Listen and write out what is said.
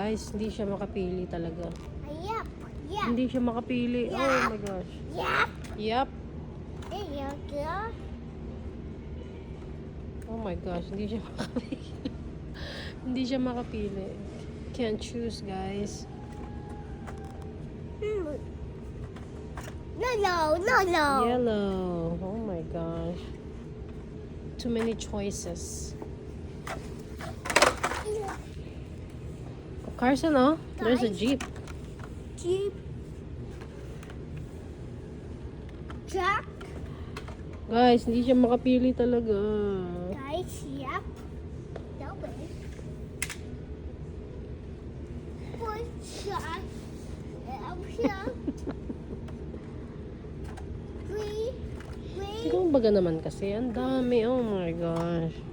Guys, hindi siya makapili talaga. Yup. Yup. Hindi siya makapili. Oh my gosh. Yup. Yup. There you go. Oh my gosh, hindi siya makapili. Hindi siya makapili. Can't choose, guys. No. Yellow. Oh my gosh. Too many choices. Carson, oh, there's a Guys. jeep. Jeep. Truck. Guys, hindi siya makapili talaga. Guys, yep. That way. One shot. Three. Ikaw baga naman kasi. Ang dami. Oh my gosh.